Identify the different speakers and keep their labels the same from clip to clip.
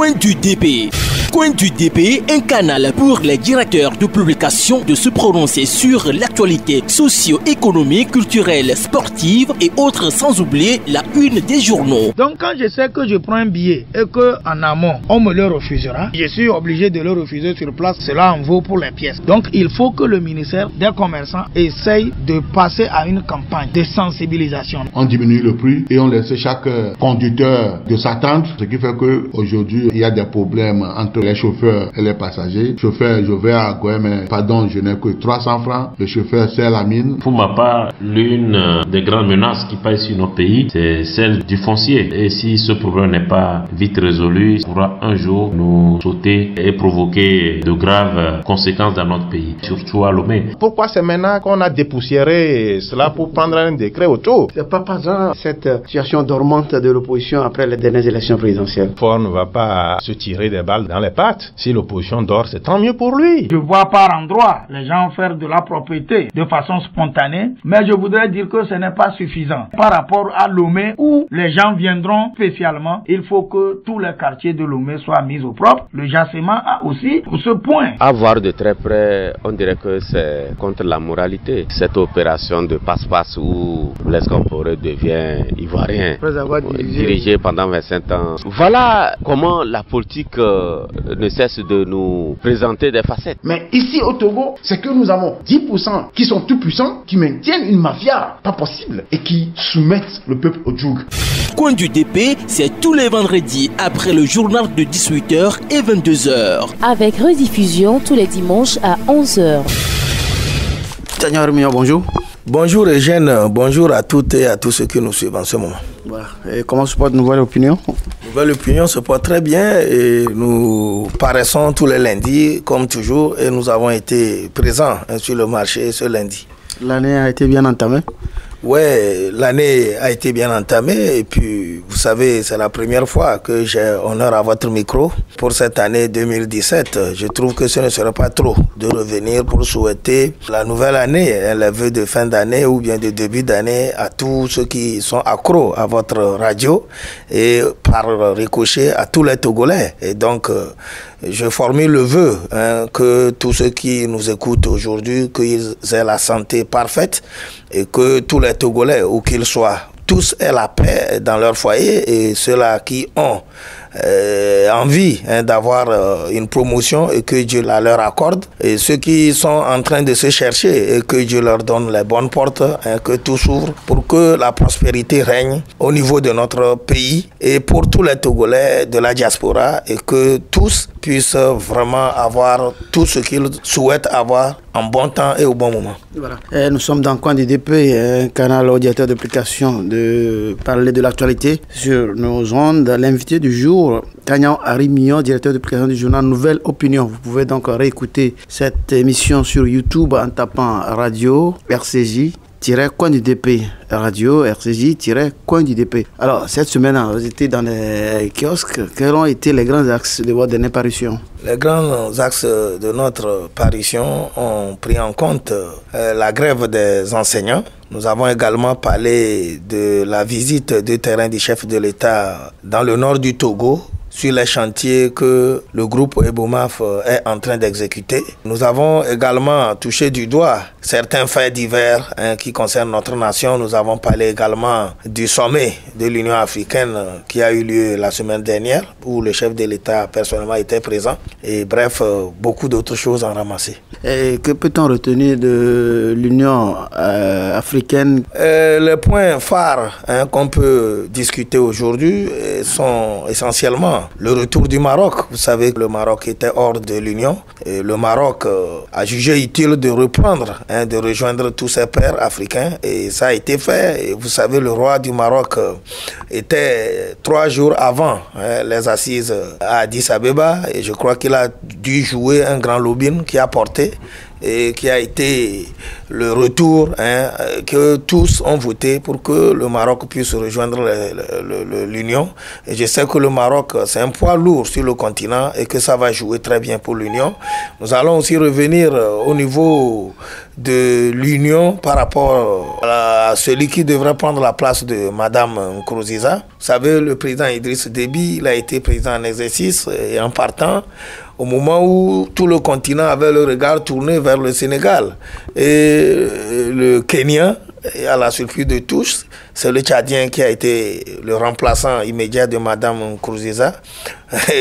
Speaker 1: Coin du DP. Coin du DP, un canal pour les directeurs de publication de se prononcer sur l'actualité socio-économique, culturelle, sportive et autres, sans oublier la une des journaux.
Speaker 2: Donc quand je sais que je prends un billet et qu'en amont, on me le refusera, je suis obligé de le refuser sur place. Cela en vaut pour les pièces. Donc il faut que le ministère des commerçants essaye de passer à une campagne de sensibilisation.
Speaker 3: On diminue le prix et on laisse chaque conducteur de s'attendre, ce qui fait qu'aujourd'hui il y a des problèmes entre les chauffeurs et les passagers. Chauffeur, je vais à Goué, mais pardon, je n'ai que 300 francs. Le chauffeur sert la mine.
Speaker 4: Pour ma part, l'une des grandes menaces qui pèsent sur nos pays, c'est celle du foncier. Et si ce problème n'est pas vite résolu, il pourra un jour nous sauter et provoquer de graves conséquences dans notre pays, surtout à Lomé.
Speaker 5: Pourquoi c'est maintenant qu'on a dépoussiéré cela pour prendre un décret autour?
Speaker 6: C'est pas passant cette situation dormante de l'opposition après les dernières élections présidentielles.
Speaker 5: Ford ne va pas se tirer des balles dans les pattes. Si l'opposition dort, c'est tant mieux pour lui.
Speaker 2: Je vois par endroits les gens faire de la propriété de façon spontanée, mais je voudrais dire que ce n'est pas suffisant. Par rapport à Lomé, où les gens viendront spécialement, il faut que tous les quartiers de Lomé soient mis au propre. Le Jassement a aussi pour ce point.
Speaker 7: À voir de très près, on dirait que c'est contre la moralité. Cette opération de passe-passe où Blaise Compaoré devient ivoirien, dirigé pendant 25 ans. Voilà comment la politique ne cesse de nous présenter des facettes.
Speaker 8: Mais ici au Togo, c'est que nous avons 10% qui sont tout puissants, qui maintiennent une mafia pas possible et qui soumettent le peuple au joug.
Speaker 1: Coin du DP, c'est tous les vendredis après le journal de 18h et 22h.
Speaker 9: Avec rediffusion tous les dimanches à 11h.
Speaker 6: Tania Armia, bonjour.
Speaker 10: Bonjour Eugène, bonjour à toutes et à tous ceux qui nous suivent en ce moment.
Speaker 6: Voilà. Et comment se porte Nouvelle Opinion?
Speaker 10: Nouvelle Opinion se porte très bien et nous paraissons tous les lundis comme toujours et nous avons été présents sur le marché ce lundi.
Speaker 6: L'année a été bien entamée?
Speaker 10: Ouais, l'année a été bien entamée et puis vous savez, c'est la première fois que j'ai honneur à votre micro pour cette année 2017. Je trouve que ce ne serait pas trop de revenir pour souhaiter la nouvelle année, les vœux de fin d'année ou bien de début d'année à tous ceux qui sont accros à votre radio et par ricochet à tous les Togolais. Et donc, je formule le vœu que tous ceux qui nous écoutent aujourd'hui, qu'ils aient la santé parfaite et que tous les Togolais, où qu'ils soient, tous aient la paix dans leur foyer et ceux-là qui ont envie d'avoir une promotion et que Dieu la leur accorde et ceux qui sont en train de se chercher et que Dieu leur donne les bonnes portes, que tout s'ouvre pour que la prospérité règne au niveau de notre pays et pour tous les Togolais de la diaspora et que tous puissent vraiment avoir tout ce qu'ils souhaitent avoir en bon temps et au bon moment.
Speaker 6: Voilà. Nous sommes dans Coin du DP, un canal auditeur d'application de parler de l'actualité sur nos ondes. L'invité du jour, Kagnan Arimillon, directeur de publication du journal Nouvelle Opinion. Vous pouvez donc réécouter cette émission sur YouTube en tapant radio RCJ-Coin du DP. Radio RCJ-Coin du DP. Alors, cette semaine, vous étiez dans les kiosques. Quels ont été les grands axes de votre dernière parution?
Speaker 10: Les grands axes de notre parution ont pris en compte la grève des enseignants. Nous avons également parlé de la visite de terrain du chef de l'État dans le nord du Togo, sur les chantiers que le groupe Ebomaf est en train d'exécuter. Nous avons également touché du doigt certains faits divers qui concernent notre nation. Nous avons parlé également du sommet de l'Union africaine qui a eu lieu la semaine dernière, où le chef de l'État personnellement était présent. Et bref, beaucoup d'autres choses en ramassé.
Speaker 6: Et que peut-on retenir de l'Union africaine?
Speaker 10: Les points phares qu'on peut discuter aujourd'hui sont essentiellement le retour du Maroc. Vous savez que le Maroc était hors de l'Union. Et le Maroc a jugé utile de reprendre, de rejoindre tous ses pairs africains. Et ça a été fait. Et vous savez, le roi du Maroc était 3 jours avant les assises à Addis Abeba. Et je crois qu'il a dû jouer un grand lobbying qui a porté. et qui a été le retour, que tous ont voté pour que le Maroc puisse rejoindre l'Union. Et je sais que le Maroc, c'est un poids lourd sur le continent et que ça va jouer très bien pour l'Union. Nous allons aussi revenir au niveau de l'Union par rapport à celui qui devrait prendre la place de Madame Nkurunziza. Vous savez, le président Idriss Déby, il a été président en exercice et en partant, au moment où tout le continent avait le regard tourné vers le Sénégal. Et le Kenya, à la surprise de tous, c'est le Tchadien qui a été le remplaçant immédiat de Madame Nkurunziza,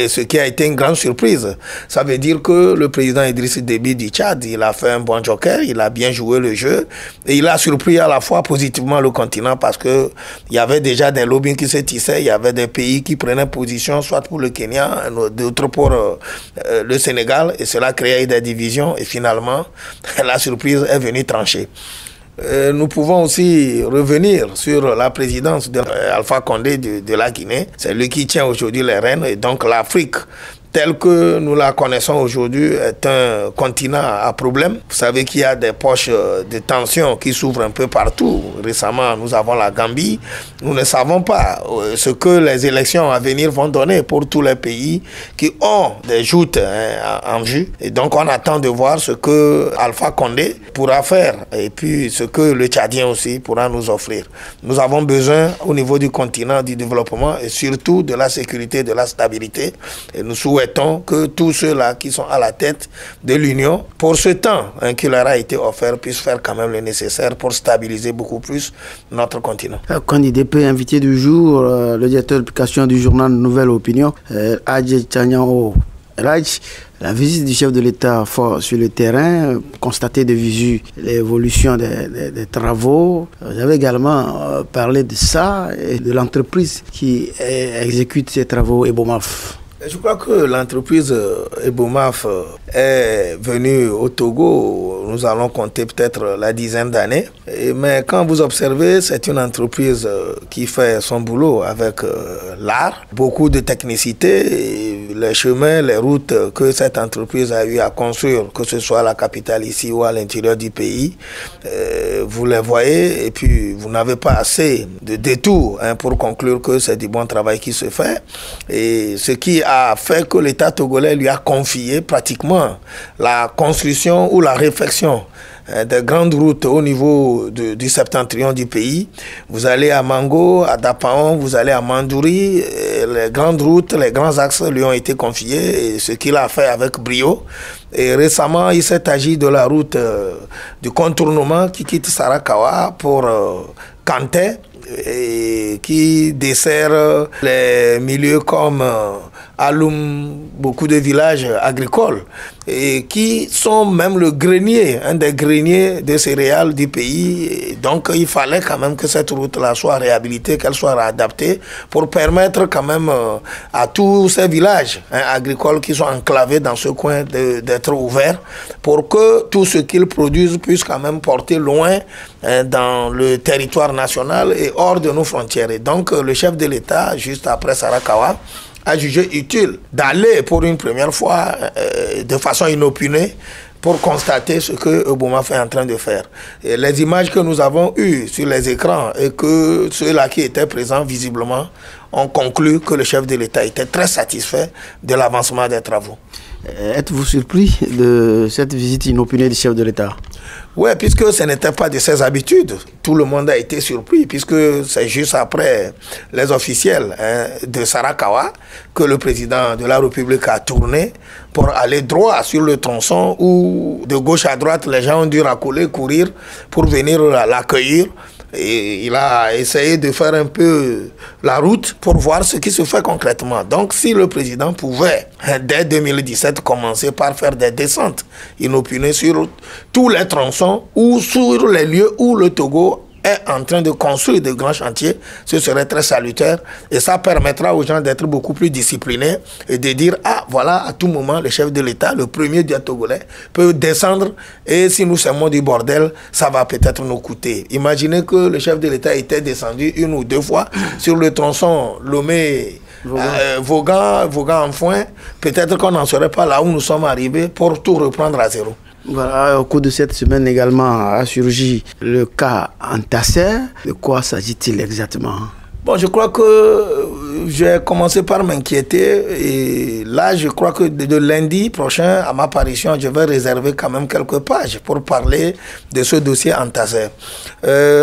Speaker 10: ce qui a été une grande surprise. Ça veut dire que le président Idriss Déby du Tchad, il a fait un bon joker, il a bien joué le jeu, et il a surpris à la fois positivement le continent parce que il y avait déjà des lobbies qui se tissaient, il y avait des pays qui prenaient position, soit pour le Kenya, d'autres pour le Sénégal, et cela créait des divisions, et finalement, la surprise est venue trancher. Nous pouvons aussi revenir sur la présidence d'Alpha Condé de la Guinée. C'est lui qui tient aujourd'hui les rênes. Et donc l'Afrique, telle que nous la connaissons aujourd'hui, est un continent à problème. Vous savez qu'il y a des poches de tension qui s'ouvrent un peu partout. Récemment, nous avons la Gambie. Nous ne savons pas ce que les élections à venir vont donner pour tous les pays qui ont des joutes en vue. Et donc, on attend de voir ce que Alpha Condé pourra faire et puis ce que le Tchadien aussi pourra nous offrir. Nous avons besoin au niveau du continent du développement et surtout de la sécurité, de la stabilité. Et nous souhaitons que tous ceux-là qui sont à la tête de l'Union, pour ce temps qui leur a été offert, puissent faire quand même le nécessaire pour stabiliser beaucoup plus notre continent.
Speaker 6: Candidat invité du jour, le directeur de publication du journal Nouvelle Opinion, Adje Tchanyao Raj. La visite du chef de l'État sur le terrain, constater de visu l'évolution des travaux. Vous avez également parlé de ça et de l'entreprise qui exécute ces travaux, Ebomaf.
Speaker 10: Je crois que l'entreprise Ebomaf est venue au Togo, nous allons compter peut-être la dizaine d'années. Mais quand vous observez, c'est une entreprise qui fait son boulot avec l'art, beaucoup de technicité, et les chemins, les routes que cette entreprise a eu à construire, que ce soit à la capitale ici ou à l'intérieur du pays, vous les voyez et puis vous n'avez pas assez de détours pour conclure que c'est du bon travail qui se fait. Et ce qui a fait que l'État togolais lui a confié pratiquement la construction ou la réfection des grandes routes au niveau du septentrion du pays. Vous allez à Mango, à Dapaon, vous allez à Mandouri, les grandes routes, les grands axes lui ont été confiés, et ce qu'il a fait avec brio. Et récemment, il s'est agi de la route du contournement qui quitte Sarakawa pour Kanté, et qui dessert les milieux comme Aloum, beaucoup de villages agricoles, et qui sont même le grenier, un des greniers de céréales du pays. Et donc il fallait quand même que cette route-là soit réhabilitée, qu'elle soit réadaptée pour permettre quand même à tous ces villages agricoles qui sont enclavés dans ce coin d'être ouverts pour que tout ce qu'ils produisent puisse quand même porter loin dans le territoire national et hors de nos frontières. Et donc le chef de l'État, juste après Sarakawa, a jugé utile d'aller pour une première fois de façon inopinée pour constater ce que Ebomaf est en train de faire. Et les images que nous avons eues sur les écrans et que ceux-là qui étaient présents visiblement ont conclu que le chef de l'État était très satisfait de l'avancement des travaux.
Speaker 6: Êtes-vous surpris de cette visite inopinée du chef de l'État?
Speaker 10: Oui, puisque ce n'était pas de ses habitudes. Tout le monde a été surpris, puisque c'est juste après les officiels de Sarakawa que le président de la République a tourné pour aller droit sur le tronçon où de gauche à droite, les gens ont dû racoler, courir pour venir l'accueillir. Et il a essayé de faire un peu la route pour voir ce qui se fait concrètement. Donc si le président pouvait, dès 2017, commencer par faire des descentes inopinées sur tous les tronçons ou sur les lieux où le Togo est en train de construire de grands chantiers, ce serait très salutaire et ça permettra aux gens d'être beaucoup plus disciplinés et de dire, ah voilà, à tout moment le chef de l'État, le premier du Togolais, peut descendre et si nous sommes du bordel, ça va peut-être nous coûter. Imaginez que le chef de l'État était descendu une ou deux fois sur le tronçon Lomé Vaughan en foin, peut-être qu'on n'en serait pas là où nous sommes arrivés pour tout reprendre à zéro.
Speaker 6: Voilà, au cours de cette semaine également a surgi le cas Antaser. De quoi s'agit-il exactement?
Speaker 10: Bon, je crois que j'ai commencé par m'inquiéter et là, je crois que de lundi prochain, à ma parution, je vais réserver quand même quelques pages pour parler de ce dossier Antaser.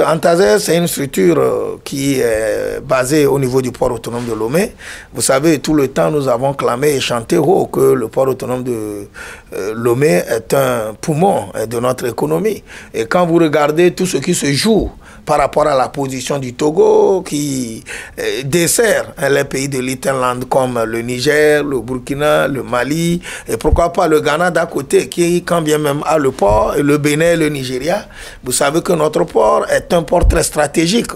Speaker 10: Antaser, c'est une structure qui est basée au niveau du port autonome de Lomé. Vous savez, tout le temps, nous avons clamé et chanté haut que le port autonome de Lomé est un poumon de notre économie. Et quand vous regardez tout ce qui se joue par rapport à la position du Togo qui dessert les pays de l'Interland comme le Niger, le Burkina, le Mali et pourquoi pas le Ghana d'à côté qui quand bien même a le port et le Bénin, le Nigeria. Vous savez que notre port est un port très stratégique,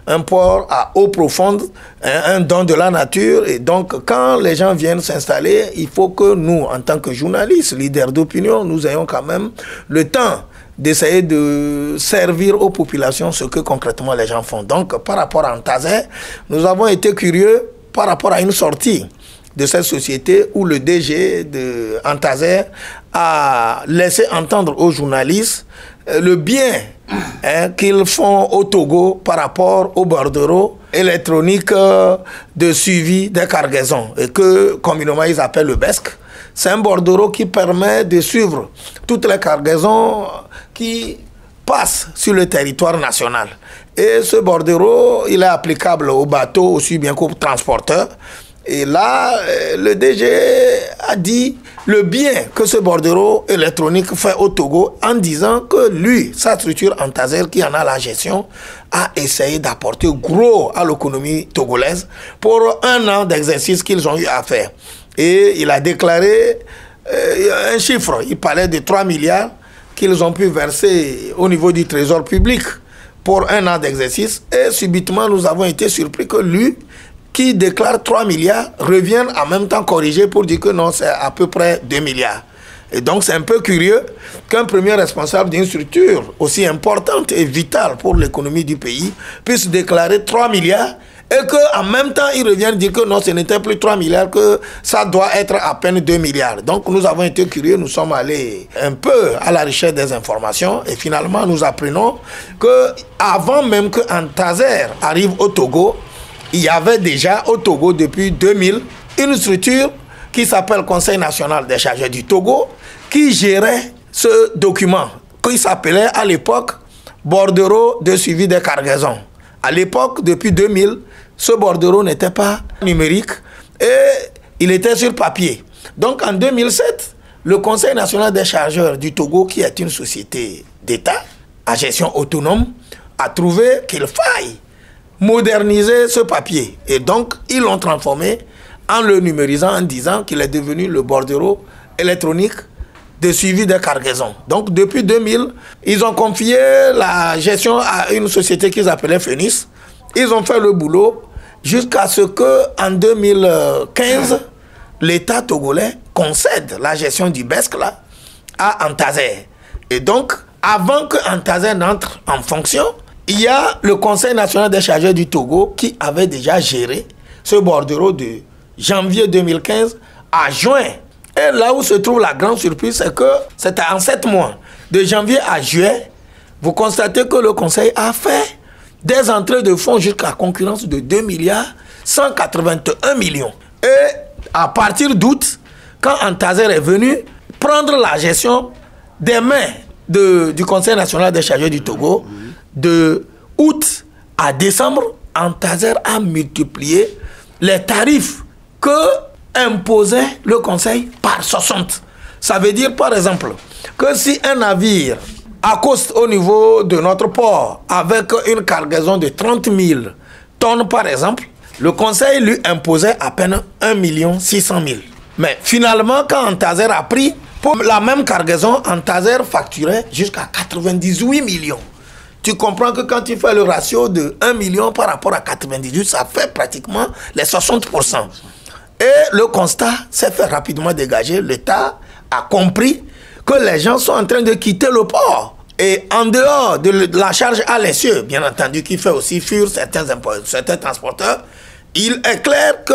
Speaker 10: un port à eau profonde, un don de la nature et donc quand les gens viennent s'installer, il faut que nous en tant que journalistes, leaders d'opinion, nous ayons quand même le temps d'essayer de servir aux populations ce que concrètement les gens font. Donc, par rapport à Antaser, nous avons été curieux par rapport à une sortie de cette société où le DG de Antaser a laissé entendre aux journalistes le bien qu'ils font au Togo par rapport au bordereau électronique de suivi des cargaisons et que communément ils appellent le BESC. C'est un bordereau qui permet de suivre toutes les cargaisons qui passent sur le territoire national. Et ce bordereau, il est applicable aux bateaux aussi bien qu'aux transporteurs. Et là, le DG a dit le bien que ce bordereau électronique fait au Togo en disant que lui, sa structure Antaser qui en a la gestion, a essayé d'apporter gros à l'économie togolaise pour 1 an d'exercice qu'ils ont eu à faire. Et il a déclaré un chiffre, il parlait de 3 milliards qu'ils ont pu verser au niveau du trésor public pour 1 an d'exercice. Et subitement, nous avons été surpris que lui, qui déclare 3 milliards, revienne en même temps corriger pour dire que non, c'est à peu près 2 milliards. Et donc, c'est un peu curieux qu'un premier responsable d'une structure aussi importante et vitale pour l'économie du pays puisse déclarer 3 milliards et qu'en même temps, il revient dire que non, ce n'était plus 3 milliards, que ça doit être à peine 2 milliards. Donc, nous avons été curieux, nous sommes allés un peu à la recherche des informations et finalement, nous apprenons que avant même que Antaser arrive au Togo, il y avait déjà au Togo depuis 2000 une structure qui s'appelle Conseil national des chargeurs du Togo qui gérait ce document qui s'appelait à l'époque bordereau de suivi des cargaisons. À l'époque, depuis 2000, ce bordereau n'était pas numérique et il était sur papier. Donc en 2007, le Conseil national des chargeurs du Togo, qui est une société d'État à gestion autonome, a trouvé qu'il faille moderniser ce papier. Et donc, ils l'ont transformé en le numérisant, en disant qu'il est devenu le bordereau électronique de suivi des cargaisons. Donc, depuis 2000, ils ont confié la gestion à une société qu'ils appelaient Phoenix. Ils ont fait le boulot jusqu'à ce qu'en 2015, l'État togolais concède la gestion du BESC là, à Antaser. Et donc, avant que Antaser n'entre en fonction, il y a le Conseil national des chargeurs du Togo qui avait déjà géré ce bordereau de janvier 2015 à juin. Et là où se trouve la grande surprise, c'est que c'était en 7 mois, de janvier à juillet, vous constatez que le Conseil a fait des entrées de fonds jusqu'à concurrence de 2 milliards 181 millions. Et à partir d'août, quand Antaser est venu prendre la gestion des mains du Conseil national des chargeurs du Togo, de août à décembre, Antaser a multiplié les tarifs que imposait le Conseil par 60. Ça veut dire, par exemple, que si un navire accoste au niveau de notre port avec une cargaison de 30 000 tonnes, par exemple, le Conseil lui imposait à peine 1 600 000. Mais finalement, quand Antaser a pris, pour la même cargaison, Antaser facturait jusqu'à 98 millions. Tu comprends que quand tu fais le ratio de 1 million par rapport à 98, ça fait pratiquement les 60%. Et le constat s'est fait rapidement dégager. L'État a compris que les gens sont en train de quitter le port. Et en dehors de la charge à l'essieu, bien entendu, qui fait aussi fuir certains transporteurs, il est clair que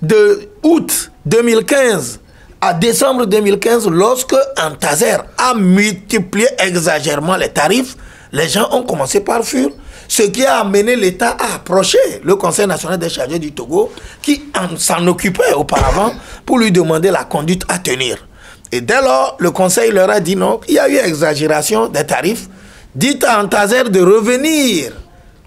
Speaker 10: de août 2015 à décembre 2015, lorsque Antaser a multiplié exagérément les tarifs, les gens ont commencé par fuir, ce qui a amené l'État à approcher le Conseil national des chargés du Togo, qui s'en occupait auparavant, pour lui demander la conduite à tenir. Et dès lors, le Conseil leur a dit non, il y a eu exagération des tarifs, dites à Antaser de revenir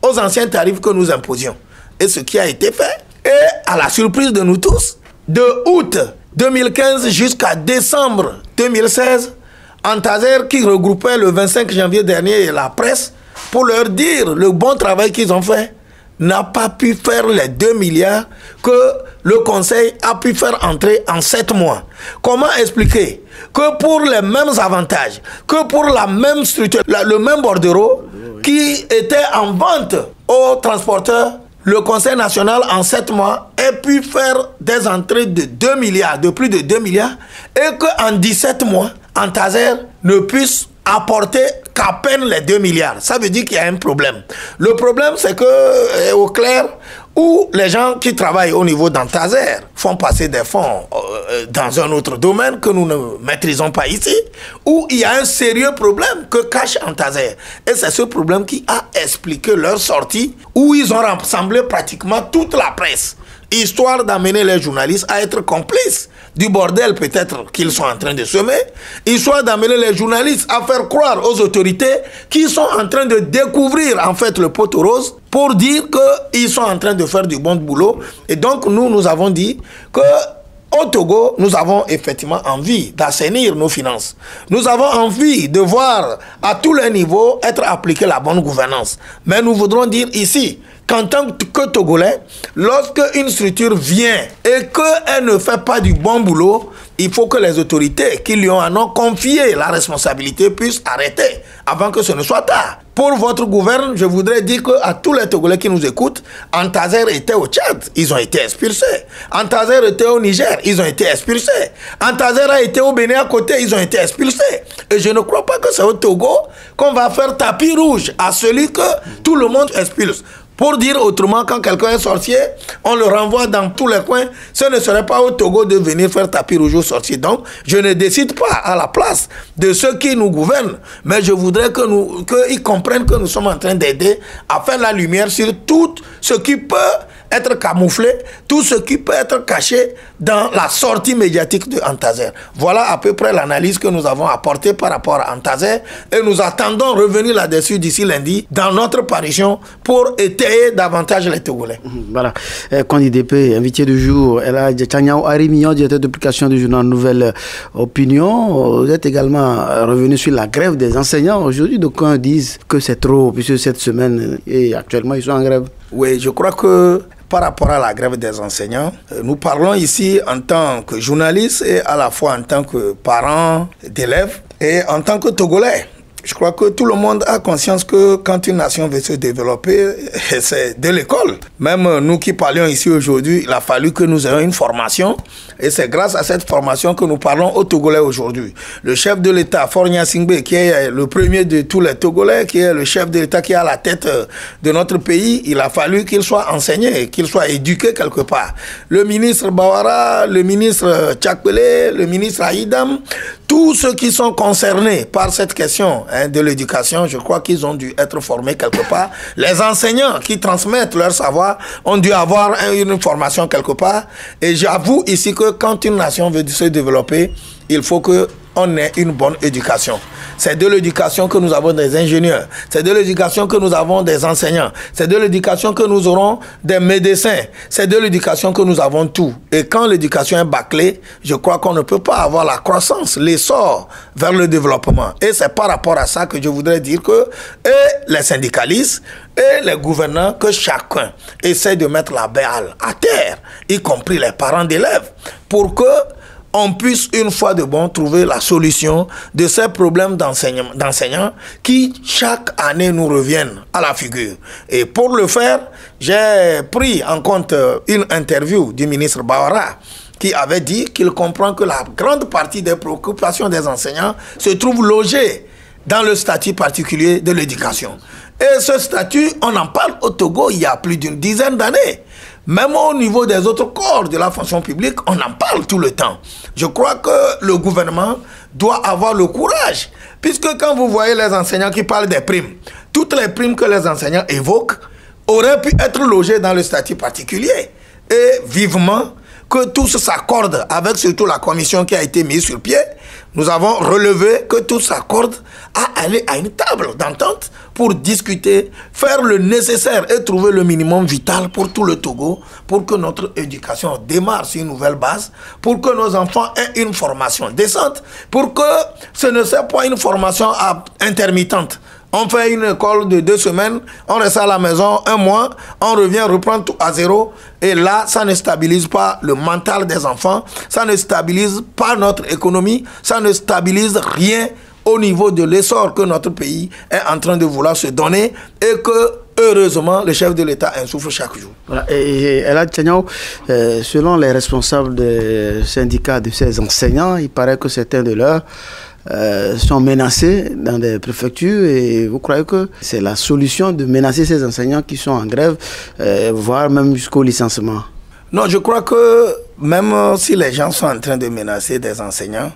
Speaker 10: aux anciens tarifs que nous imposions. Et ce qui a été fait. Et à la surprise de nous tous, de août 2015 jusqu'à décembre 2016, Antaser, qui regroupait le 25 janvier dernier la presse, pour leur dire le bon travail qu'ils ont fait, n'a pas pu faire les 2 milliards que le Conseil a pu faire entrer en 7 mois. Comment expliquer que pour les mêmes avantages, que pour la même structure, le même bordereau qui était en vente aux transporteurs, le Conseil national en 7 mois ait pu faire des entrées de 2 milliards, de plus de 2 milliards, et qu'en 17 mois, Antaser ne puisse apporter qu'à peine les 2 milliards. Ça veut dire qu'il y a un problème. Le problème, c'est que, au clair, où les gens qui travaillent au niveau d'Antaser font passer des fonds dans un autre domaine que nous ne maîtrisons pas ici, où il y a un sérieux problème que cache Antaser. Et c'est ce problème qui a expliqué leur sortie, où ils ont rassemblé pratiquement toute la presse, histoire d'amener les journalistes à être complices du bordel peut-être qu'ils sont en train de semer, histoire d'amener les journalistes à faire croire aux autorités qu'ils sont en train de découvrir en fait le poteau rose pour dire qu'ils sont en train de faire du bon boulot. Et donc nous avons dit que au Togo, nous avons effectivement envie d'assainir nos finances. Nous avons envie de voir à tous les niveaux être appliquée la bonne gouvernance. Mais nous voudrons dire ici qu'en tant que Togolais, lorsque une structure vient et qu'elle ne fait pas du bon boulot, il faut que les autorités qui lui ont confié la responsabilité puissent arrêter avant que ce ne soit tard. Pour votre gouvernement, je voudrais dire qu'à tous les Togolais qui nous écoutent, Antaser était au Tchad, ils ont été expulsés. Antaser était au Niger, ils ont été expulsés. Antaser a été au Bénin à côté, ils ont été expulsés. Et je ne crois pas que c'est au Togo qu'on va faire tapis rouge à celui que tout le monde expulse. Pour dire autrement, quand quelqu'un est sorcier, on le renvoie dans tous les coins. Ce ne serait pas au Togo de venir faire tapis rouge aux sorciers. Donc, je ne décide pas à la place de ceux qui nous gouvernent, mais je voudrais qu'ils comprennent que nous sommes en train d'aider à faire la lumière sur tout ce qui peut être camouflé, tout ce qui peut être caché dans la sortie médiatique de Antaser. Voilà à peu près l'analyse que nous avons apportée par rapport à Antaser, et nous attendons revenir là-dessus d'ici lundi dans notre parution pour étayer davantage les Togolais.
Speaker 6: Voilà. Candidat DP, invité du jour, Ella Tchanyao Arimignon, directeur de publication du journal Nouvelle Opinion. Vous êtes également revenu sur la grève des enseignants. Aujourd'hui, d'aucuns disent que c'est trop, puisque cette semaine, et actuellement, ils sont en grève.
Speaker 10: Oui, je crois que par rapport à la grève des enseignants, nous parlons ici en tant que journalistes et à la fois en tant que parents d'élèves et en tant que Togolais. Je crois que tout le monde a conscience que quand une nation veut se développer, c'est de l'école. Même nous qui parlions ici aujourd'hui, il a fallu que nous ayons une formation. Et c'est grâce à cette formation que nous parlons aux Togolais aujourd'hui. Le chef de l'État, Faure Gnassingbé, qui est le premier de tous les Togolais, qui est le chef de l'État qui est à la tête de notre pays, il a fallu qu'il soit enseigné, qu'il soit éduqué quelque part. Le ministre Bawara, le ministre Tchakpele, le ministre Aïdam, tous ceux qui sont concernés par cette question de l'éducation, je crois qu'ils ont dû être formés quelque part. Les enseignants qui transmettent leur savoir ont dû avoir une formation quelque part. Et j'avoue ici que quand une nation veut se développer, il faut qu'on ait une bonne éducation. C'est de l'éducation que nous avons des ingénieurs. C'est de l'éducation que nous avons des enseignants. C'est de l'éducation que nous aurons des médecins. C'est de l'éducation que nous avons tout. Et quand l'éducation est bâclée, je crois qu'on ne peut pas avoir la croissance, l'essor vers le développement. Et c'est par rapport à ça que je voudrais dire que les syndicalistes et les gouvernants, que chacun essaie de mettre la balle à terre, y compris les parents d'élèves, pour que on puisse une fois de bon trouver la solution de ces problèmes d'enseignants qui chaque année nous reviennent à la figure. Et pour le faire, j'ai pris en compte une interview du ministre Bawara qui avait dit qu'il comprend que la grande partie des préoccupations des enseignants se trouve logée dans le statut particulier de l'éducation. Et ce statut, on en parle au Togo il y a plus d'une dizaine d'années. Même au niveau des autres corps de la fonction publique, on en parle tout le temps. Je crois que le gouvernement doit avoir le courage. Puisque quand vous voyez les enseignants qui parlent des primes, toutes les primes que les enseignants évoquent auraient pu être logées dans le statut particulier. Et vivement que tous s'accordent, avec surtout la commission qui a été mise sur pied, nous avons relevé que tous s'accordent à aller à une table d'entente pour discuter, faire le nécessaire et trouver le minimum vital pour tout le Togo, pour que notre éducation démarre sur une nouvelle base, pour que nos enfants aient une formation décente, pour que ce ne soit pas une formation intermittente. On fait une école de 2 semaines, on reste à la maison 1 mois, on revient, reprend tout à zéro. Et là, ça ne stabilise pas le mental des enfants, ça ne stabilise pas notre économie, ça ne stabilise rien au niveau de l'essor que notre pays est en train de vouloir se donner et que, heureusement, le chef de l'État en souffre chaque jour.
Speaker 6: Voilà. Et Elhadji Tianiawo, selon les responsables des syndicats de ces enseignants, il paraît que certains de leurs sont menacés dans des préfectures, et vous croyez que c'est la solution de menacer ces enseignants qui sont en grève, voire même jusqu'au licenciement?
Speaker 10: Non, je crois que même si les gens sont en train de menacer des enseignants,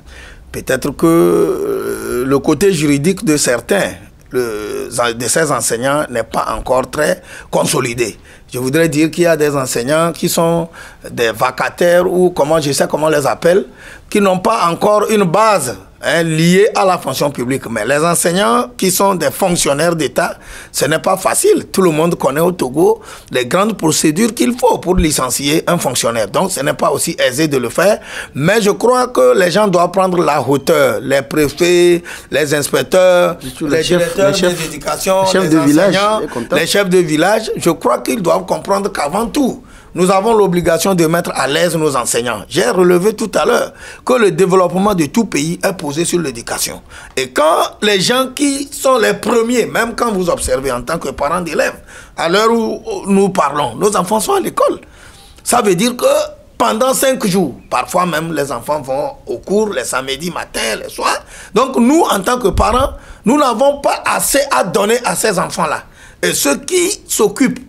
Speaker 10: peut-être que le côté juridique de certains de ces enseignants n'est pas encore très consolidé. Je voudrais dire qu'il y a des enseignants qui sont des vacataires ou je sais comment on les appelle, qui n'ont pas encore une base liée à la fonction publique. Mais les enseignants qui sont des fonctionnaires d'État, ce n'est pas facile. Tout le monde connaît au Togo les grandes procédures qu'il faut pour licencier un fonctionnaire. Donc ce n'est pas aussi aisé de le faire. Mais je crois que les gens doivent prendre la hauteur. Les préfets, les inspecteurs, les directeurs d'éducation, les enseignants, les chefs de village. Je crois qu'ils doivent comprendre qu'avant tout, nous avons l'obligation de mettre à l'aise nos enseignants. J'ai relevé tout à l'heure que le développement de tout pays est posé sur l'éducation. Et quand les gens qui sont les premiers, même quand vous observez en tant que parents d'élèves, à l'heure où nous parlons, nos enfants sont à l'école. Ça veut dire que pendant 5 jours, parfois même les enfants vont au cours les samedis matin, les soirs. Donc nous, en tant que parents, nous n'avons pas assez à donner à ces enfants-là. Et ceux qui s'occupent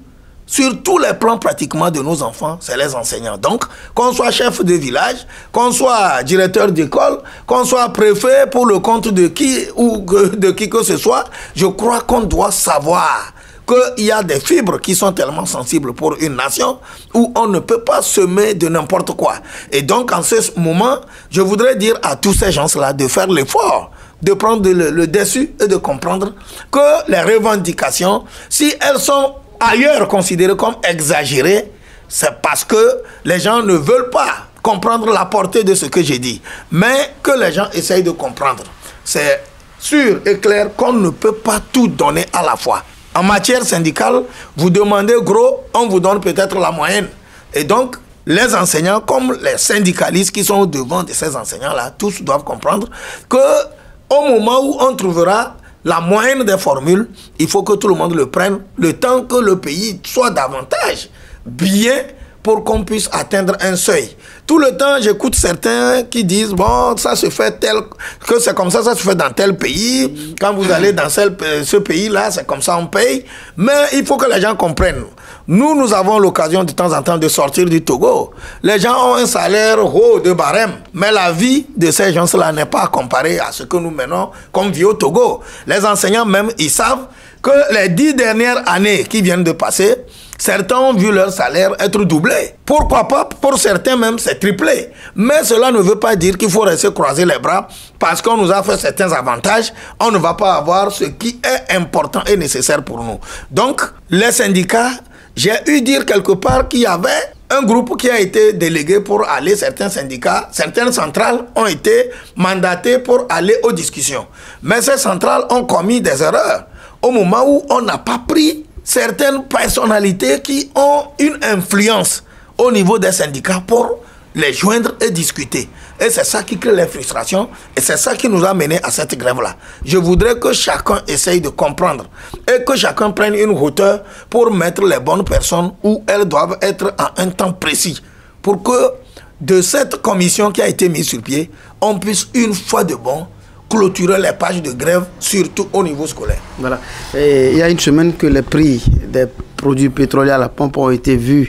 Speaker 10: sur tous les plans pratiquement de nos enfants, c'est les enseignants. Donc, qu'on soit chef de village, qu'on soit directeur d'école, qu'on soit préfet pour le compte de qui ou de qui que ce soit, je crois qu'on doit savoir qu'il y a des fibres qui sont tellement sensibles pour une nation où on ne peut pas semer de n'importe quoi. Et donc, en ce moment, je voudrais dire à tous ces gens-là de faire l'effort, de prendre le dessus et de comprendre que les revendications, si elles sont ailleurs considérées comme exagérées, c'est parce que les gens ne veulent pas comprendre la portée de ce que j'ai dit. Mais que les gens essayent de comprendre. C'est sûr et clair qu'on ne peut pas tout donner à la fois. En matière syndicale, vous demandez gros, on vous donne peut-être la moyenne. Et donc, les enseignants, comme les syndicalistes qui sont au devant de ces enseignants-là, tous doivent comprendre qu'au moment où on trouvera la moyenne des formules, il faut que tout le monde le prenne, le temps que le pays soit davantage bien pour qu'on puisse atteindre un seuil. Tout le temps, j'écoute certains qui disent, bon, ça se fait que c'est comme ça se fait dans tel pays. Quand vous allez dans ce pays-là, c'est comme ça on paye. Mais il faut que les gens comprennent. Nous avons l'occasion de temps en temps de sortir du Togo. Les gens ont un salaire haut de barème, mais la vie de ces gens-là n'est pas comparée à ce que nous menons comme vie au Togo. Les enseignants même, ils savent que les 10 dernières années qui viennent de passer, certains ont vu leur salaire être doublé. Pourquoi pas? Pour certains même, c'est triplé. Mais cela ne veut pas dire qu'il faut rester croiser les bras parce qu'on nous a fait certains avantages. On ne va pas avoir ce qui est important et nécessaire pour nous. Donc, les syndicats, j'ai eu dire quelque part qu'il y avait un groupe qui a été délégué pour aller, certains syndicats, certaines centrales ont été mandatées pour aller aux discussions. Mais ces centrales ont commis des erreurs au moment où on n'a pas pris certaines personnalités qui ont une influence au niveau des syndicats pour les joindre et discuter. Et c'est ça qui crée les frustrations et c'est ça qui nous a mené à cette grève-là. Je voudrais que chacun essaye de comprendre et que chacun prenne une hauteur pour mettre les bonnes personnes où elles doivent être à un temps précis pour que de cette commission qui a été mise sur pied, on puisse une fois de bon clôturer les pages de grève, surtout au niveau scolaire.
Speaker 6: Voilà. Et il y a une semaine que les prix des produits pétroliers à la pompe ont été vus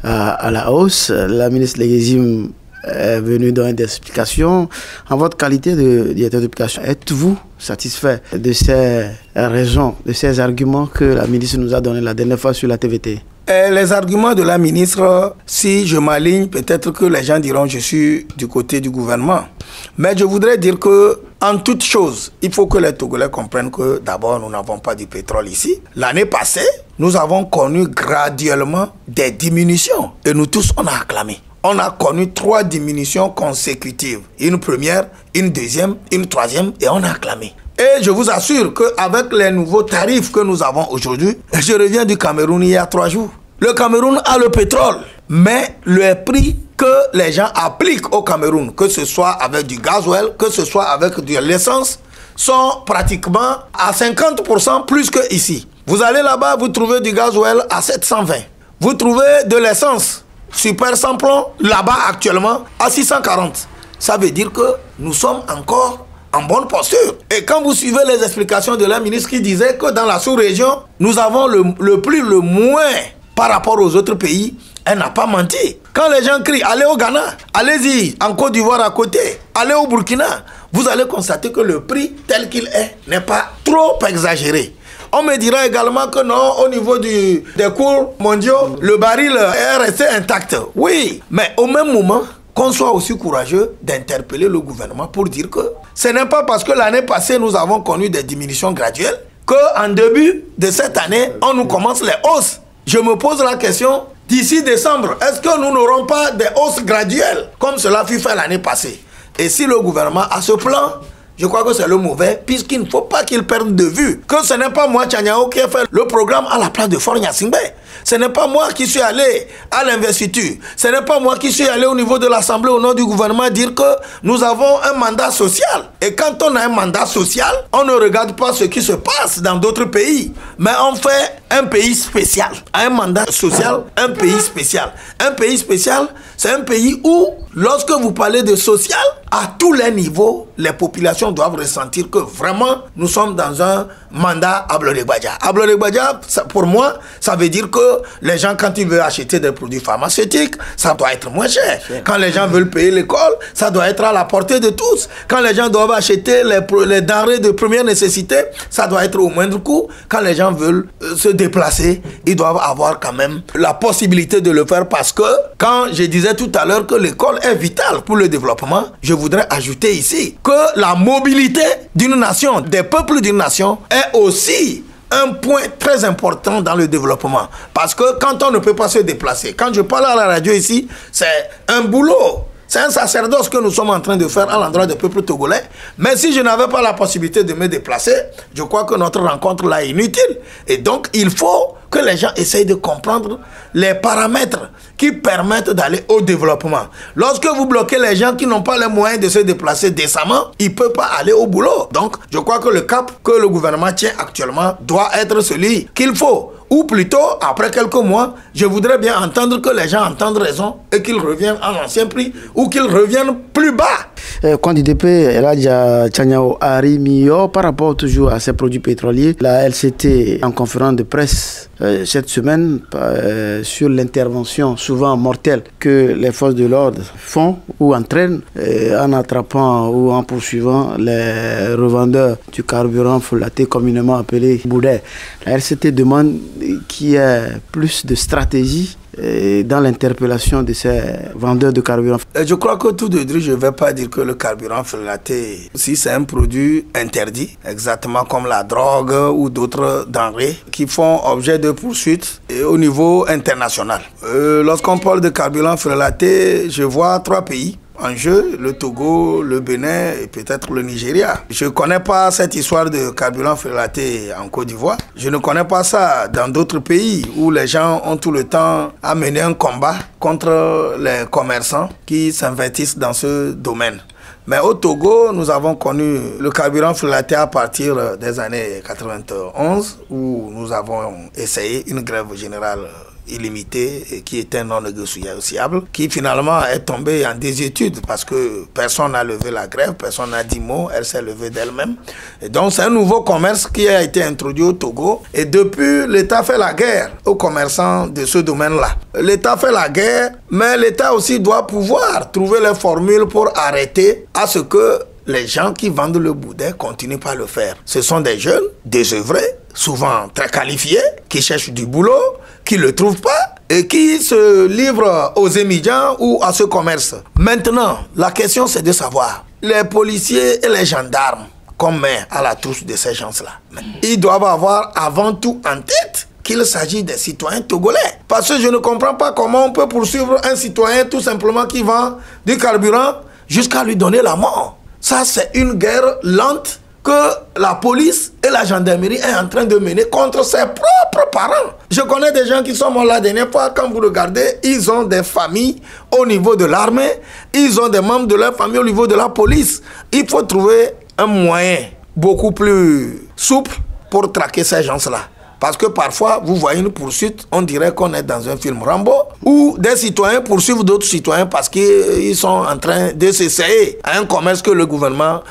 Speaker 6: à la hausse. La ministre Léguésime est venue donner des explications. En votre qualité de directeur d'application, êtes-vous satisfait de ces raisons, de ces arguments que la ministre nous a donnés la dernière fois sur la TVT?
Speaker 10: Les arguments de la ministre, si je m'aligne, peut-être que les gens diront que je suis du côté du gouvernement. Mais je voudrais dire que, en toute chose, il faut que les Togolais comprennent que d'abord, nous n'avons pas du pétrole ici. L'année passée, nous avons connu graduellement des diminutions. Et nous tous, on a acclamé. On a connu 3 diminutions consécutives. Une première, une deuxième, une troisième, et on a acclamé. Et je vous assure qu'avec les nouveaux tarifs que nous avons aujourd'hui, je reviens du Cameroun il y a 3 jours. Le Cameroun a le pétrole, mais le prix que les gens appliquent au Cameroun, que ce soit avec du gasoil, que ce soit avec de l'essence, sont pratiquement à 50% plus que ici. Vous allez là-bas, vous trouvez du gasoil à 720. Vous trouvez de l'essence super sans plomb là-bas actuellement à 640. Ça veut dire que nous sommes encore en bonne posture. Et quand vous suivez les explications de la ministre qui disait que dans la sous-région, nous avons le plus, le moins par rapport aux autres pays, elle n'a pas menti. Quand les gens crient, allez au Ghana, allez-y, en Côte d'Ivoire à côté, allez au Burkina, vous allez constater que le prix tel qu'il est n'est pas trop exagéré. On me dira également que non, au niveau des cours mondiaux, le baril est resté intact. Oui, mais au même moment, qu'on soit aussi courageux d'interpeller le gouvernement pour dire que ce n'est pas parce que l'année passée, nous avons connu des diminutions graduelles qu'en début de cette année, on nous commence les hausses. Je me pose la question, d'ici décembre, est-ce que nous n'aurons pas des hausses graduelles comme cela fut fait l'année passée? Et si le gouvernement a ce plan, je crois que c'est le mauvais, puisqu'il ne faut pas qu'il perde de vue que ce n'est pas moi, Tchaniao, qui ai fait le programme à la place de Faure Gnassingbé. Ce n'est pas moi qui suis allé à l'investiture. Ce n'est pas moi qui suis allé au niveau de l'Assemblée au nom du gouvernement dire que nous avons un mandat social. Et quand on a un mandat social, on ne regarde pas ce qui se passe dans d'autres pays, mais on fait un pays spécial. Un mandat social, un pays spécial. Un pays spécial, c'est un pays où, lorsque vous parlez de social, à tous les niveaux, les populations doivent ressentir que vraiment, nous sommes dans un mandat à Blodé-Badja. À Blodé-Badja, pour moi, ça veut dire que les gens, quand ils veulent acheter des produits pharmaceutiques, ça doit être moins cher. Quand les gens veulent payer l'école, ça doit être à la portée de tous. Quand les gens doivent acheter les denrées de première nécessité, ça doit être au moindre coût. Quand les gens veulent se déplacer, ils doivent avoir quand même la possibilité de le faire parce que, quand je disais tout à l'heure que l'école est vitale pour le développement, je voudrais ajouter ici que la mobilité d'une nation, des peuples d'une nation, est aussi un point très important dans le développement. Parce que quand on ne peut pas se déplacer, quand je parle à la radio ici, c'est un boulot. C'est un sacerdoce que nous sommes en train de faire à l'endroit des peuples togolais. Mais si je n'avais pas la possibilité de me déplacer, je crois que notre rencontre là est inutile. Et donc, il faut que les gens essayent de comprendre les paramètres qui permettent d'aller au développement. Lorsque vous bloquez les gens qui n'ont pas les moyens de se déplacer décemment, ils ne peuvent pas aller au boulot. Donc, je crois que le cap que le gouvernement tient actuellement doit être celui qu'il faut. Ou plutôt, après quelques mois, je voudrais bien entendre que les gens entendent raison et qu'ils reviennent à l'ancien prix ou qu'ils reviennent plus bas.
Speaker 6: Candidat Eladja Tchaniao Arimio, par rapport toujours à ces produits pétroliers, la LCT en conférence de presse cette semaine sur l'intervention souvent mortelle que les forces de l'ordre font ou entraînent en attrapant ou en poursuivant les revendeurs du carburant frelaté communément appelé boudet. La LCT demande qu'il y ait plus de stratégie dans l'interpellation de ces vendeurs de carburant.
Speaker 10: Je crois que tout de suite, je ne vais pas dire que le carburant frelaté, si c'est un produit interdit, exactement comme la drogue ou d'autres denrées qui font objet de poursuites au niveau international. Lorsqu'on parle de carburant frelaté, je vois 3 pays en jeu, le Togo, le Bénin et peut-être le Nigeria. Je ne connais pas cette histoire de carburant frelaté en Côte d'Ivoire. Je ne connais pas ça dans d'autres pays où les gens ont tout le temps à mener un combat contre les commerçants qui s'investissent dans ce domaine. Mais au Togo, nous avons connu le carburant frelaté à partir des années 91 où nous avons essayé une grève générale illimité et qui était non négociable, qui finalement est tombée en désuétude parce que personne n'a levé la grève, personne n'a dit mot, elle s'est levée d'elle-même. Et donc c'est un nouveau commerce qui a été introduit au Togo et depuis l'État fait la guerre aux commerçants de ce domaine-là. L'État fait la guerre, mais l'État aussi doit pouvoir trouver les formules pour arrêter à ce que les gens qui vendent le boudin continuent pas à le faire. Ce sont des jeunes, désœuvrés, souvent très qualifiés, qui cherchent du boulot, qui ne le trouvent pas et qui se livrent aux émigrants ou à ce commerce. Maintenant, la question c'est de savoir, les policiers et les gendarmes qu'on met à la trousse de ces gens-là, ils doivent avoir avant tout en tête qu'il s'agit des citoyens togolais. Parce que je ne comprends pas comment on peut poursuivre un citoyen tout simplement qui vend du carburant jusqu'à lui donner la mort. Ça, c'est une guerre lente que la police et la gendarmerie est en train de mener contre ses propres parents. Je connais des gens qui sont morts la dernière fois. Quand vous regardez, ils ont des familles au niveau de l'armée. Ils ont des membres de leur famille au niveau de la police. Il faut trouver un moyen beaucoup plus souple pour traquer ces gens-là. Parce que parfois, vous voyez une poursuite, on dirait qu'on est dans un film Rambo, où des citoyens poursuivent d'autres citoyens parce qu'ils sont en train de s'essayer à un commerce que le gouvernement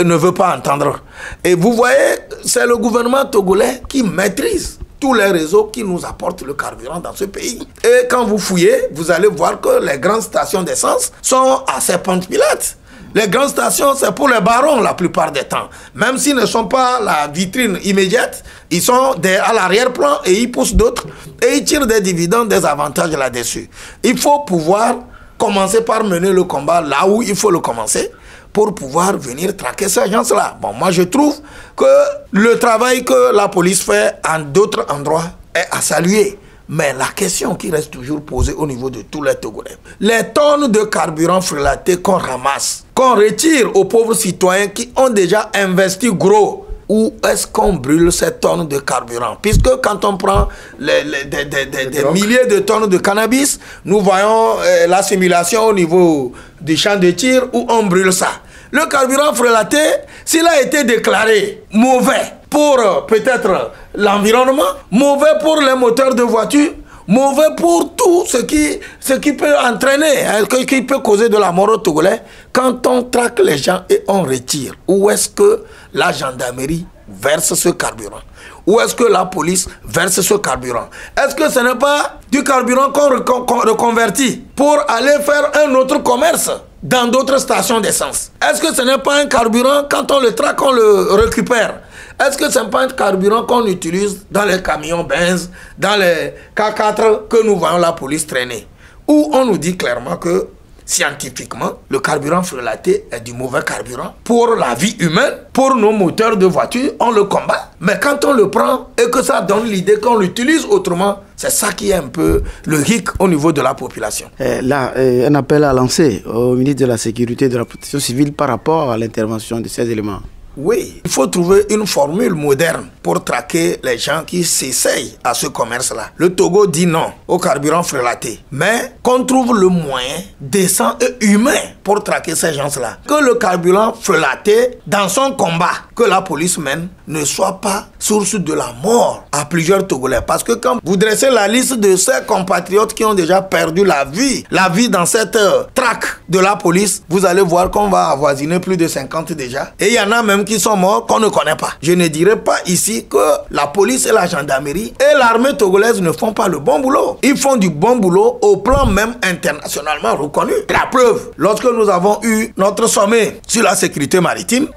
Speaker 10: ne veut pas entendre. Et vous voyez, c'est le gouvernement togolais qui maîtrise tous les réseaux qui nous apportent le carburant dans ce pays. Et quand vous fouillez, vous allez voir que les grandes stations d'essence sont à ses pentes pilates. Les grandes stations, c'est pour les barons la plupart des temps. Même s'ils ne sont pas la vitrine immédiate, ils sont à l'arrière-plan et ils poussent d'autres et ils tirent des dividendes, des avantages là-dessus. Il faut pouvoir commencer par mener le combat là où il faut le commencer pour pouvoir venir traquer ces gens-là. Bon, moi je trouve que le travail que la police fait en d'autres endroits est à saluer. Mais la question qui reste toujours posée au niveau de tous les Togolais, les tonnes de carburant frelaté qu'on ramasse, qu'on retire aux pauvres citoyens qui ont déjà investi gros, où est-ce qu'on brûle ces tonnes de carburant? Puisque quand on prend des milliers de tonnes de cannabis, nous voyons la simulation au niveau du champ de tir où on brûle ça. Le carburant frelaté, s'il a été déclaré mauvais pour peut-être l'environnement, mauvais pour les moteurs de voiture, mauvais pour tout ce qui peut entraîner, qui peut causer de la mort aux Togolais, quand on traque les gens et on retire, où est-ce que la gendarmerie verse ce carburant? Où est-ce que la police verse ce carburant? Est-ce que ce n'est pas du carburant qu'on reconvertit pour aller faire un autre commerce dans d'autres stations d'essence? Est-ce que ce n'est pas un carburant, quand on le traque, on le récupère? Est-ce que ce n'est pas un carburant qu'on utilise dans les camions Benz, dans les K4 que nous voyons la police traîner? Où on nous dit clairement que, scientifiquement, le carburant frelaté est du mauvais carburant pour la vie humaine, pour nos moteurs de voiture, on le combat. Mais quand on le prend et que ça donne l'idée qu'on l'utilise autrement, c'est ça qui est un peu le hic au niveau de la population.
Speaker 6: Là, un appel à lancer au ministre de la Sécurité et de la Protection civile par rapport à l'intervention de ces éléments.
Speaker 10: Oui, il faut trouver une formule moderne pour traquer les gens qui s'essayent à ce commerce-là. Le Togo dit non au carburant frelaté, mais qu'on trouve le moyen décent et humain pour traquer ces gens-là. Que le carburant frelaté, dans son combat que la police mène, ne soit pas source de la mort à plusieurs Togolais. Parce que quand vous dressez la liste de ces compatriotes qui ont déjà perdu la vie dans cette traque de la police, vous allez voir qu'on va avoisiner plus de 50 déjà. Et il y en a même qui sont morts qu'on ne connaît pas. Je ne dirais pas ici que la police et la gendarmerie et l'armée togolaise ne font pas le bon boulot. Ils font du bon boulot au plan même internationalement reconnu. La preuve, lorsque nous avons eu notre sommet sur la sécurité maritime,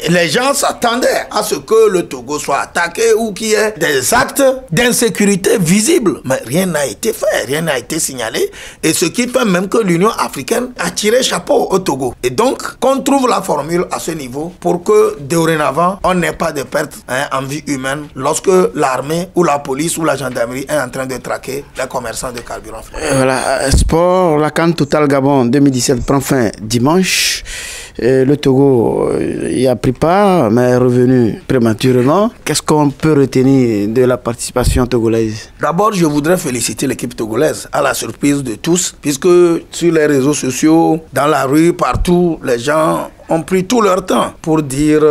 Speaker 10: les gens s'attendaient à ce que le Togo soit attaqué ou qu'il y ait des actes d'insécurité visibles. Mais rien n'a été fait, rien n'a été signalé. Et ce qui fait même que l'Union africaine a tiré chapeau au Togo. Et donc, qu'on trouve la formule à ce niveau pour que dorénavant, on n'ait pas de pertes en vie humaine lorsque l'armée ou la police ou la gendarmerie est en train de traquer les commerçants de carburant.
Speaker 6: Voilà, sport, la CAN Total Gabon 2017 prend fin dimanche. Le Togo y a pris part, mais est revenu prématurément. Qu'est-ce qu'on peut retenir de la participation togolaise?
Speaker 10: D'abord, je voudrais féliciter l'équipe togolaise, à la surprise de tous, puisque sur les réseaux sociaux, dans la rue, partout, les gens ont pris tout leur temps pour dire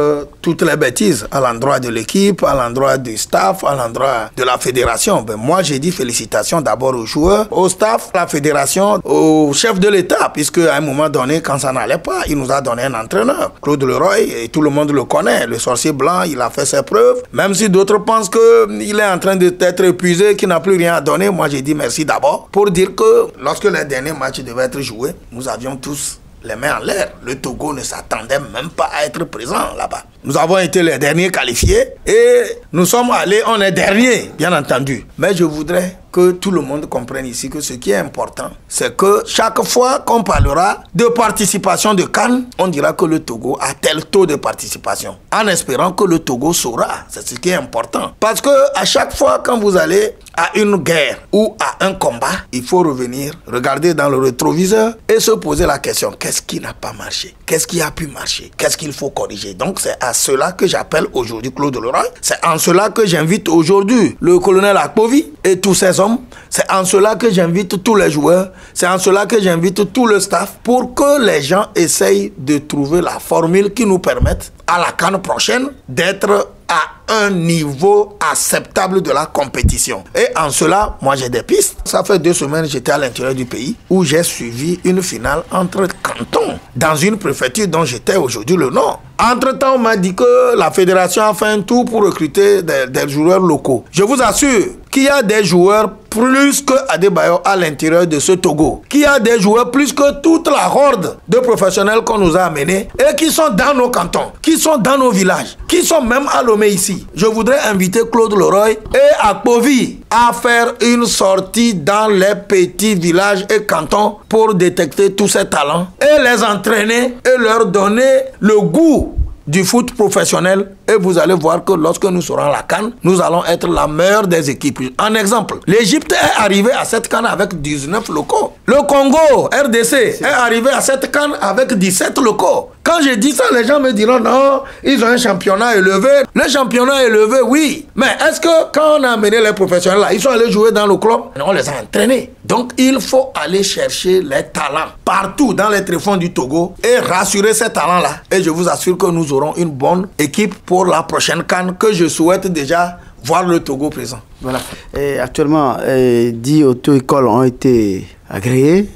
Speaker 10: toutes les bêtises à l'endroit de l'équipe, à l'endroit du staff, à l'endroit de la fédération. Ben, moi, j'ai dit félicitations d'abord aux joueurs, au staff, à la fédération, au chef de l'État, puisque à un moment donné, quand ça n'allait pas, il nous a donné un entraîneur, Claude Leroy, et tout le monde le connaît, le sorcier blanc, il a fait ses preuves. Même si d'autres pensent qu'il est en train d'être épuisé, qu'il n'a plus rien à donner, moi j'ai dit merci d'abord pour dire que lorsque les derniers matchs devaient être joués, nous avions tous les mains en l'air. Le Togo ne s'attendait même pas à être présent là-bas. Nous avons été les derniers qualifiés et nous sommes allés, on est derniers, bien entendu. Mais je voudrais que tout le monde comprenne ici que ce qui est important, c'est que chaque fois qu'on parlera de participation de CAN, on dira que le Togo a tel taux de participation, en espérant que le Togo saura. C'est ce qui est important. Parce que à chaque fois quand vous allez à une guerre ou à un combat, il faut revenir, regarder dans le rétroviseur et se poser la question, qu'est-ce qui n'a pas marché? Qu'est-ce qui a pu marcher? Qu'est-ce qu'il faut corriger? Donc c'est à cela que j'appelle aujourd'hui Claude Leroy. C'est en cela que j'invite aujourd'hui le colonel Akpovi et tous ses hommes. C'est en cela que j'invite tous les joueurs. C'est en cela que j'invite tout le staff pour que les gens essayent de trouver la formule qui nous permette à la CAN prochaine d'être à un niveau acceptable de la compétition. Et en cela, moi j'ai des pistes. Ça fait 2 semaines j'étais à l'intérieur du pays où j'ai suivi une finale entre cantons dans une préfecture dont j'étais aujourd'hui le nom. Entre-temps, on m'a dit que la fédération a fait un tour pour recruter des joueurs locaux. Je vous assure qu'il y a des joueurs plus que Adebayo à l'intérieur de ce Togo. Qu'il y a des joueurs plus que toute la horde de professionnels qu'on nous a amenés et qui sont dans nos cantons, qui sont dans nos villages, qui sont même à Lomé ici. Je voudrais inviter Claude Leroy et Akpovi à faire une sortie dans les petits villages et cantons pour détecter tous ces talents et les entraîner et leur donner le goût du foot professionnel et vous allez voir que lorsque nous serons à la CAN, nous allons être la meilleure des équipes. En exemple, l'Égypte est arrivée à cette CAN avec 19 locaux. Le Congo, RDC, est arrivé à cette CAN avec 17 locaux. Quand je dis ça, les gens me diront non, ils ont un championnat élevé. Le championnat élevé, oui. Mais est-ce que quand on a amené les professionnels là, ils sont allés jouer dans le club? On les a entraînés. Donc il faut aller chercher les talents partout dans les tréfonds du Togo et rassurer ces talents-là. Et je vous assure que nous aurons une bonne équipe pour la prochaine CAN que je souhaite déjà voir le Togo présent.
Speaker 6: Voilà. Et actuellement, 10 auto-écoles ont été agréées.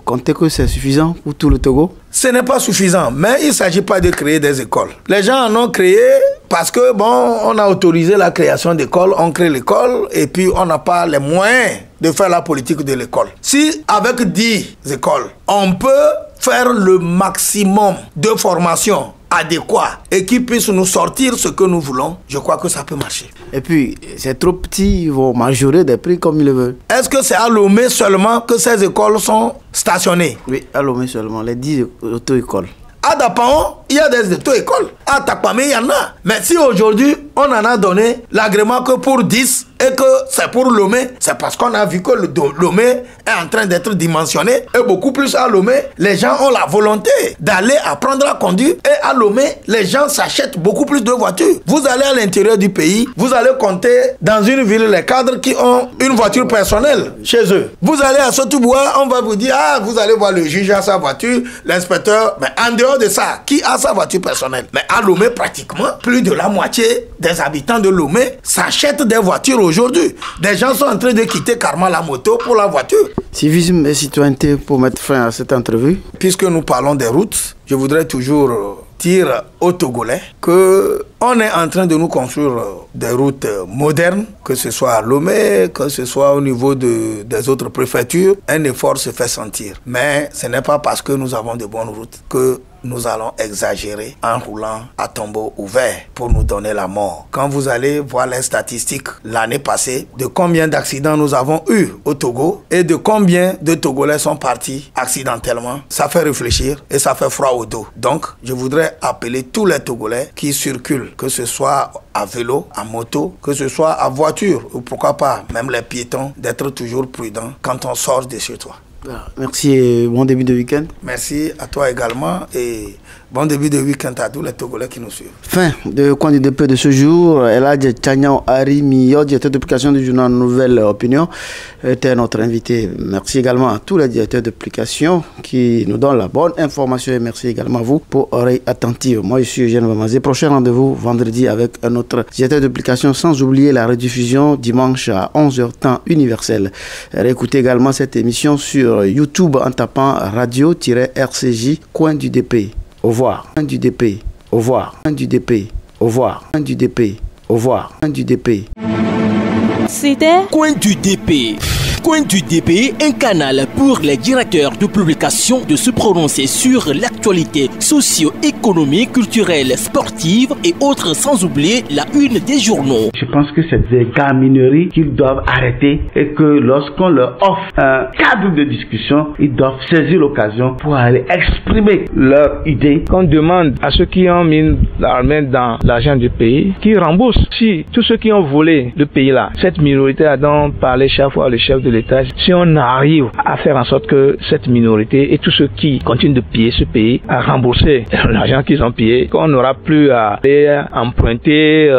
Speaker 6: Comptez que c'est suffisant pour tout le Togo?
Speaker 10: Ce n'est pas suffisant, mais il ne s'agit pas de créer des écoles. Les gens en ont créé parce que, bon, on a autorisé la création d'écoles, on crée l'école et puis on n'a pas les moyens de faire la politique de l'école. Si avec 10 écoles, on peut faire le maximum de formation adéquat et qui puisse nous sortir ce que nous voulons, je crois que ça peut marcher.
Speaker 6: Et puis, c'est trop petit, ils vont majorer des prix comme ils le veulent.
Speaker 10: Est-ce que c'est à Lomé seulement que ces écoles sont stationnées?
Speaker 6: Oui, à Lomé seulement, les 10 auto-écoles.
Speaker 10: À Dapaon, il y a des auto-écoles. À Takpamé, il y en a. Mais si aujourd'hui, on en a donné l'agrément que pour 10 et que c'est pour Lomé, c'est parce qu'on a vu que le Lomé est en train d'être dimensionné. Et beaucoup plus à Lomé, les gens ont la volonté d'aller apprendre à conduire. Et à Lomé, les gens s'achètent beaucoup plus de voitures. Vous allez à l'intérieur du pays, vous allez compter dans une ville les cadres qui ont une voiture personnelle chez eux. Vous allez à Sotouboua, on va vous dire, ah, vous allez voir le juge à sa voiture, l'inspecteur. Mais en dehors de ça, qui a sa voiture personnelle? Mais à Lomé, pratiquement, plus de la moitié des habitants de Lomé s'achètent des voitures aujourd'hui. Des gens sont en train de quitter carrément la moto pour la voiture.
Speaker 6: Civisme et citoyenneté pour mettre fin à cette entrevue.
Speaker 10: Puisque nous parlons des routes, je voudrais toujours dire aux Togolais qu'on est en train de nous construire des routes modernes, que ce soit à Lomé, que ce soit au niveau des autres préfectures. Un effort se fait sentir. Mais ce n'est pas parce que nous avons de bonnes routes que nous allons exagérer en roulant à tombeau ouvert pour nous donner la mort. Quand vous allez voir les statistiques l'année passée, de combien d'accidents nous avons eu au Togo et de combien de Togolais sont partis accidentellement, ça fait réfléchir et ça fait froid au dos. Donc, je voudrais appeler tous les Togolais qui circulent, que ce soit à vélo, à moto, que ce soit à voiture ou pourquoi pas même les piétons, d'être toujours prudents quand on sort de chez toi.
Speaker 6: Merci et bon début de week-end.
Speaker 10: Merci à toi également et Bon début de week-end à tous les Togolais qui nous suivent.
Speaker 6: Fin de Coin du DP de ce jour. Eladj Tchagnan Arimiyo, directeur de publication du journal Nouvelle Opinion, était notre invité. Merci également à tous les directeurs de publication qui nous donnent la bonne information et merci également à vous pour oreille attentive. Moi, je suis Eugène Bamazé. Prochain rendez-vous vendredi avec un autre directeur de publication, sans oublier la rediffusion dimanche à 11h temps universel. Réécoutez également cette émission sur YouTube en tapant radio-RCJ Coin du DP. Au revoir. Coin du DP. Au revoir. Coin du DP. Au revoir. Coin du DP. Au revoir. Coin du DP.
Speaker 9: C'était
Speaker 1: Coin du DP. Coin du DP, un canal pour les directeurs de publication de se prononcer sur l'actualité socio-économique, culturelle, sportive et autres, sans oublier la une des journaux.
Speaker 2: Je pense que c'est des gamineries qu'ils doivent arrêter et que lorsqu'on leur offre un cadre de discussion, ils doivent saisir l'occasion pour aller exprimer leurs idées.
Speaker 11: Qu'on demande à ceux qui ont mis la main dans l'argent du pays, qu'ils remboursent. Si tous ceux qui ont volé le pays là, cette minorité a donc parlé chaque fois le chef de l'État, si on arrive à faire en sorte que cette minorité et tous ceux qui continuent de piller ce pays à rembourser l'argent qu'ils ont pillé, qu'on n'aura plus à aller emprunter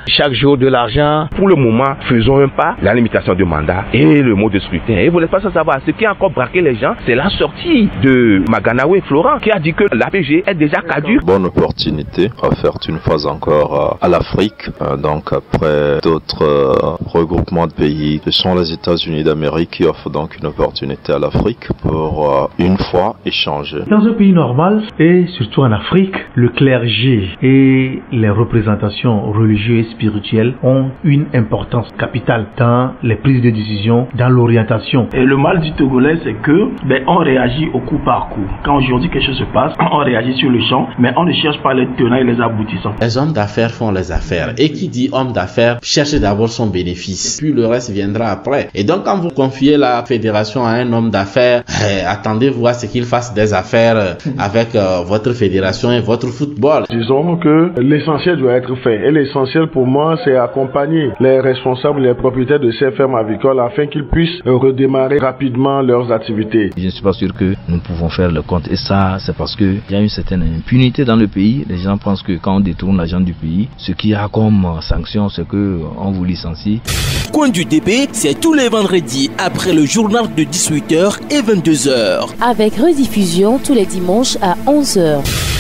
Speaker 11: chaque jour de l'argent.
Speaker 12: Pour le moment, faisons un pas, la limitation du mandat et le mode de scrutin. Et vous n'êtes pas sans savoir, ce qui a encore braqué les gens, c'est la sortie de Maganawe Florent qui a dit que l'APG est déjà caduque.
Speaker 13: Bonne opportunité offerte une fois encore à l'Afrique, donc après d'autres regroupements de pays. Ce sont les États-Unis d'Amérique qui offre donc une opportunité à l'Afrique pour une fois échanger.
Speaker 14: Dans un pays normal et surtout en Afrique, le clergé et les représentations religieuses et spirituelles ont une importance capitale dans les prises de décision, dans l'orientation.
Speaker 2: Et le mal du Togolais, c'est que on réagit au coup par coup. Quand aujourd'hui quelque chose se passe, on réagit sur le champ, mais on ne cherche pas les tenants et les aboutissants.
Speaker 4: Les hommes d'affaires font les affaires. Et qui dit homme d'affaires cherche d'abord son bénéfice, puis le reste viendra après. Et donc quand vous confiez la fédération à un homme d'affaires, attendez-vous à ce qu'il fasse des affaires avec votre fédération et votre football.
Speaker 15: Disons que l'essentiel doit être fait. Et l'essentiel pour moi, c'est accompagner les responsables, les propriétaires de ces fermes avicoles afin qu'ils puissent redémarrer rapidement leurs activités.
Speaker 16: Je ne suis pas sûr que nous pouvons faire le compte. Et ça, c'est parce qu'il y a une certaine impunité dans le pays. Les gens pensent que quand on détourne l'argent du pays, ce qu'il y a comme sanction, c'est qu'on vous licencie.
Speaker 1: Coin du DP, c'est tous les vendredis après le journal de 18h et 22h.
Speaker 9: Avec rediffusion tous les dimanches à 11h.